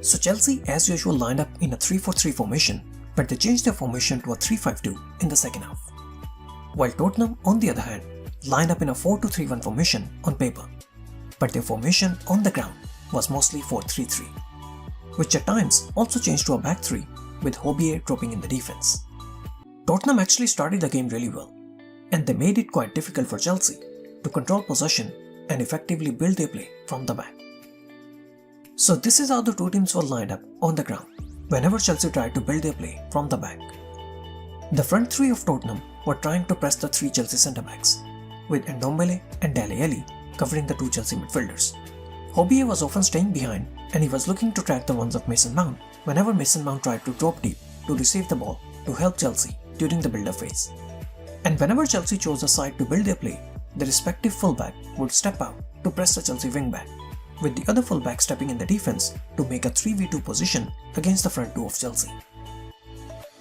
So Chelsea as usual lined up in a 3-4-3 formation, but they changed their formation to a 3-5-2 in the second half. While Tottenham, on the other hand, lined up in a 4-2-3-1 formation on paper, but their formation on the ground was mostly 4-3-3, which at times also changed to a back three with Hobier dropping in the defense. Tottenham actually started the game really well, and they made it quite difficult for Chelsea to control possession and effectively build their play from the back. So this is how the two teams were lined up on the ground whenever Chelsea tried to build their play from the back. The front three of Tottenham were trying to press the three Chelsea centre-backs, with Ndombele and Dele Alli covering the two Chelsea midfielders. Hobier was often staying behind, and he was looking to track the ones of Mason Mount whenever Mason Mount tried to drop deep to receive the ball to help Chelsea during the build-up phase. And whenever Chelsea chose a side to build their play, the respective fullback would step out to press the Chelsea wingback, with the other fullback stepping in the defense to make a 3v2 position against the front two of Chelsea.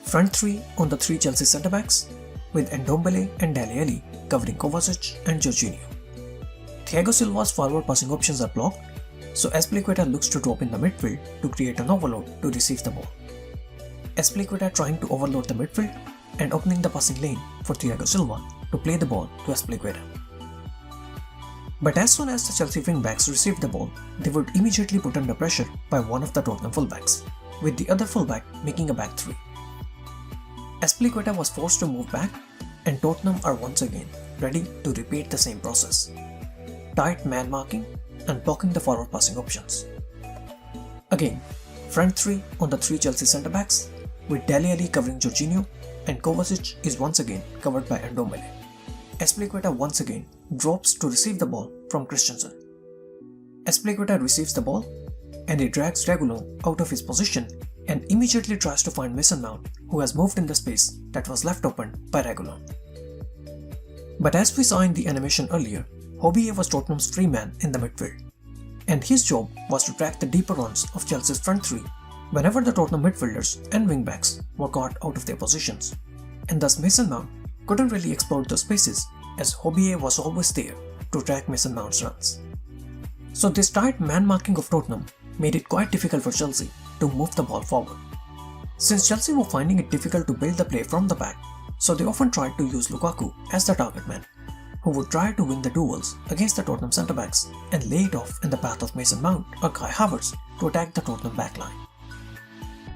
Front three on the three Chelsea centre-backs, with Ndombele and Dele Alli covering Kovacic and Jorginho. Thiago Silva's forward passing options are blocked, so Azpilicueta looks to drop in the midfield to create an overload to receive the ball. Azpilicueta trying to overload the midfield and opening the passing lane for Thiago Silva to play the ball to Azpilicueta. But as soon as the Chelsea wingbacks received the ball, they would immediately put under pressure by one of the Tottenham fullbacks, with the other fullback making a back three. Azpilicueta was forced to move back, and Tottenham are once again ready to repeat the same process. Tight man marking and blocking the forward passing options. Again, front three on the three Chelsea centre-backs, with Dele Alli covering Jorginho, and Kovacic is once again covered by Ndombele. Azpilicueta once again drops to receive the ball from Christensen. Azpilicueta receives the ball, and he drags Reguilon out of his position and immediately tries to find Mason Mount, who has moved in the space that was left open by Reguilon. But as we saw in the animation earlier, Hobier was Tottenham's free man in the midfield, and his job was to track the deeper runs of Chelsea's front three whenever the Tottenham midfielders and wingbacks were caught out of their positions, and thus Mason Mount couldn't really exploit those spaces as Hobier was always there to track Mason Mount's runs. So this tight man marking of Tottenham made it quite difficult for Chelsea to move the ball forward. Since Chelsea were finding it difficult to build the play from the back, so they often tried to use Lukaku as the target man, who would try to win the duels against the Tottenham centre-backs and lay it off in the path of Mason Mount or Kai Havertz to attack the Tottenham backline.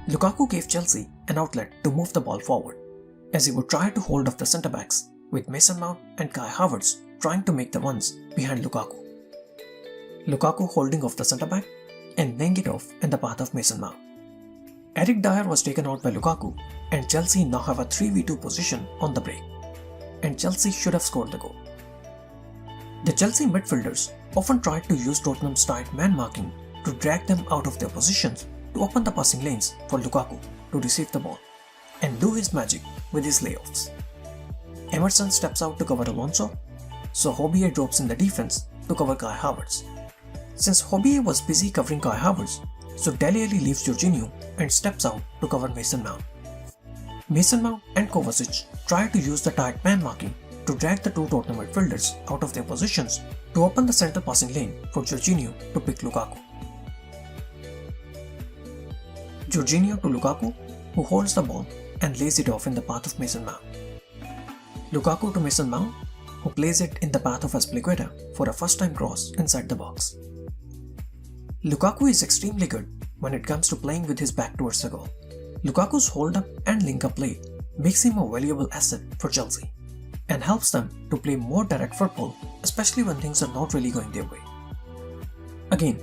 Lukaku gave Chelsea an outlet to move the ball forward, as he would try to hold off the centre-backs, with Mason Mount and Kai Havertz trying to make the runs behind Lukaku. Lukaku holding off the centre-back and laying it off in the path of Mason Mount. Eric Dyer was taken out by Lukaku, and Chelsea now have a 3v2 position on the break, and Chelsea should have scored the goal. The Chelsea midfielders often tried to use Tottenham's tight man marking to drag them out of their positions to open the passing lanes for Lukaku to receive the ball and do his magic with his layoffs. Emerson steps out to cover Alonso, so Hobier drops in the defense to cover Kai Havertz. Since Hobier was busy covering Kai Havertz, so Dele Alli leaves Jorginho and steps out to cover Mason Mount. Mason Mount and Kovacic try to use the tight man marking to drag the two Tottenham midfielders out of their positions to open the central passing lane for Jorginho to pick Lukaku. Jorginho to Lukaku, who holds the ball and lays it off in the path of Mason Mount. Lukaku to Mason Mount, who plays it in the path of Azpilicueta for a first-time cross inside the box. Lukaku is extremely good when it comes to playing with his back towards the goal. Lukaku's hold-up and link-up play makes him a valuable asset for Chelsea and helps them to play more direct football, especially when things are not really going their way. Again,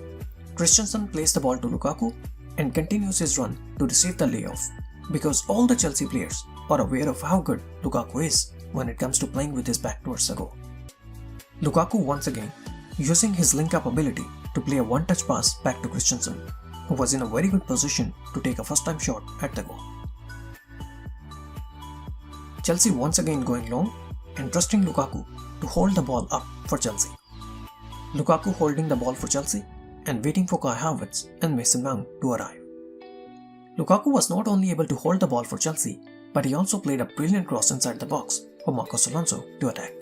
Christensen plays the ball to Lukaku and continues his run to receive the layoff, because all the Chelsea players are aware of how good Lukaku is when it comes to playing with his back towards the goal. Lukaku once again using his link-up ability to play a one-touch pass back to Christensen, who was in a very good position to take a first-time shot at the goal. Chelsea once again going long and trusting Lukaku to hold the ball up for Chelsea. Lukaku holding the ball for Chelsea and waiting for Kai Havertz and Mason Mount to arrive. Lukaku was not only able to hold the ball for Chelsea, but he also played a brilliant cross inside the box for Marcos Alonso to attack.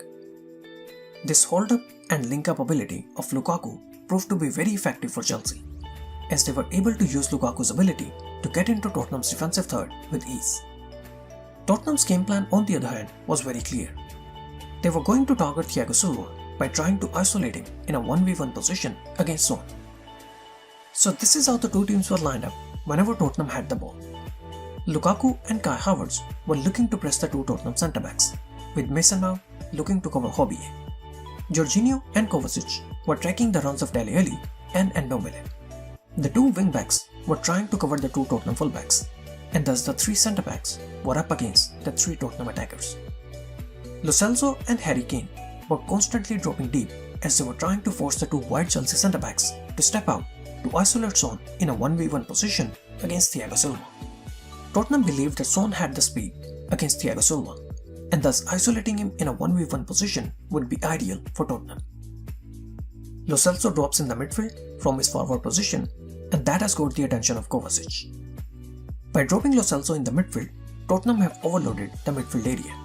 This hold-up and link-up ability of Lukaku proved to be very effective for Chelsea, as they were able to use Lukaku's ability to get into Tottenham's defensive third with ease. Tottenham's game plan, on the other hand, was very clear. They were going to target Thiago Silva by trying to isolate him in a 1v1 position against Son. So this is how the two teams were lined up whenever Tottenham had the ball. Lukaku and Kai Havertz were looking to press the two Tottenham centre-backs, with Mason Mount looking to cover Hobbie. Jorginho and Kovacic were tracking the runs of Dele Alli and Ndombele. The two wing-backs were trying to cover the two Tottenham full-backs, and thus the three centre-backs were up against the three Tottenham attackers. Lo Celso and Harry Kane were constantly dropping deep as they were trying to force the two wide Chelsea centre-backs to step out to isolate Son in a 1v1 position against Thiago Silva. Tottenham believed that Son had the speed against Thiago Silva, and thus isolating him in a 1v1 position would be ideal for Tottenham. Lo Celso drops in the midfield from his forward position, and that has caught the attention of Kovacic. By dropping Lo Celso in the midfield, Tottenham have overloaded the midfield area,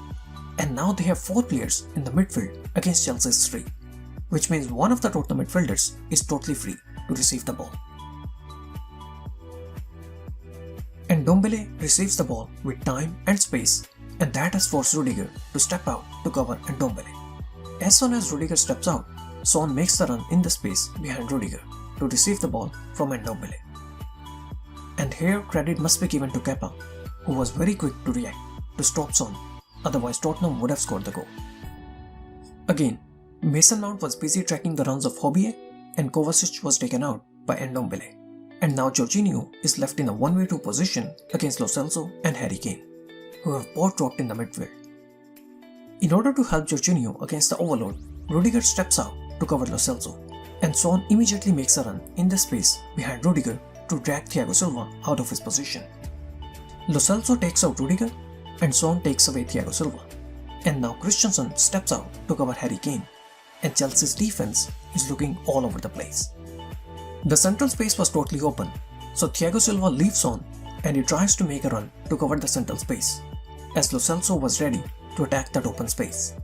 and now they have 4 players in the midfield against Chelsea's 3, which means one of the Tottenham midfielders is totally free to receive the ball. Ndombele receives the ball with time and space, and that has forced Rudiger to step out to cover Ndombele. As soon as Rudiger steps out, Son makes the run in the space behind Rudiger to receive the ball from Ndombele. And here credit must be given to Kepa, who was very quick to react to stop Son, otherwise Tottenham would have scored the goal. Again, Mason Mount was busy tracking the runs of Hobbie, and Kovacic was taken out by Ndombele. And now Jorginho is left in a 1v2 position against Lo Celso and Harry Kane, who have both dropped in the midfield. In order to help Jorginho against the overload, Rudiger steps out to cover Lo Celso, and Son immediately makes a run in the space behind Rudiger to drag Thiago Silva out of his position. Lo Celso takes out Rudiger, and Son takes away Thiago Silva, and now Christensen steps out to cover Harry Kane, and Chelsea's defense is looking all over the place. The central space was totally open, so Thiago Silva leaves Son and he tries to make a run to cover the central space, as Lo Celso was ready to attack that open space.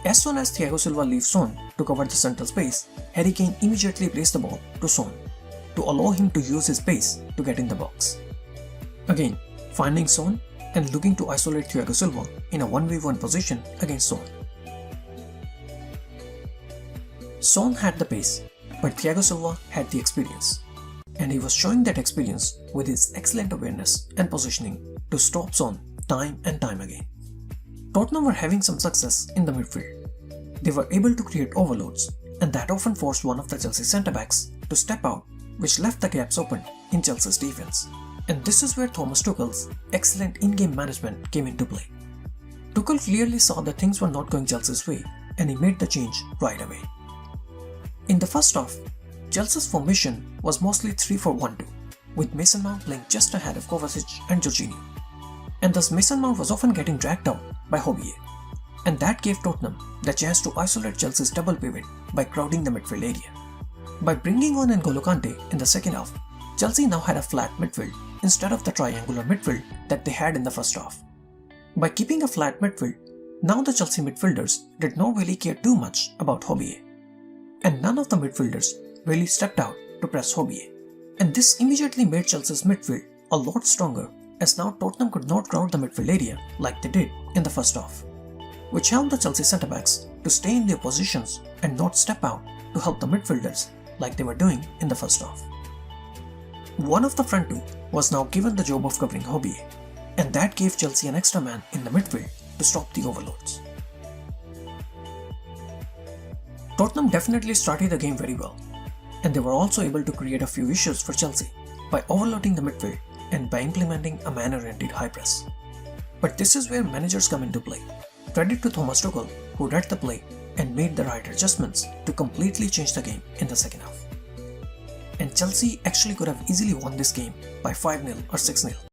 As soon as Thiago Silva leaves Son to cover the central space, Harry Kane immediately plays the ball to Son to allow him to use his pace to get in the box. Again, finding Son and looking to isolate Thiago Silva in a 1v1 position against Son. Son had the pace, but Thiago Silva had the experience, and he was showing that experience with his excellent awareness and positioning to stop Son time and time again. Tottenham were having some success in the midfield. They were able to create overloads, and that often forced one of the Chelsea centre-backs to step out, which left the gaps open in Chelsea's defense. And this is where Thomas Tuchel's excellent in-game management came into play. Tuchel clearly saw that things were not going Chelsea's way, and he made the change right away. In the first half, Chelsea's formation was mostly 3-4-1-2, with Mason Mount playing just ahead of Kovacic and Jorginho, and thus Mason Mount was often getting dragged out by Hobbie, and that gave Tottenham the chance to isolate Chelsea's double pivot by crowding the midfield area. By bringing on N'Golo Kante in the second half, Chelsea now had a flat midfield instead of the triangular midfield that they had in the first half. By keeping a flat midfield, now the Chelsea midfielders did not really care too much about Hobbie, and none of the midfielders really stepped out to press Hobbie, and this immediately made Chelsea's midfield a lot stronger, as now Tottenham could not crowd the midfield area like they did in the first half, which helped the Chelsea centre-backs to stay in their positions and not step out to help the midfielders like they were doing in the first half. One of the front two was now given the job of covering Hobbie, and that gave Chelsea an extra man in the midfield to stop the overloads. Tottenham definitely started the game very well, and they were also able to create a few issues for Chelsea by overloading the midfield and by implementing a man-oriented high press. But this is where managers come into play. Credit to Thomas Tuchel, who read the play and made the right adjustments to completely change the game in the second half. And Chelsea actually could have easily won this game by 5-0 or 6-0.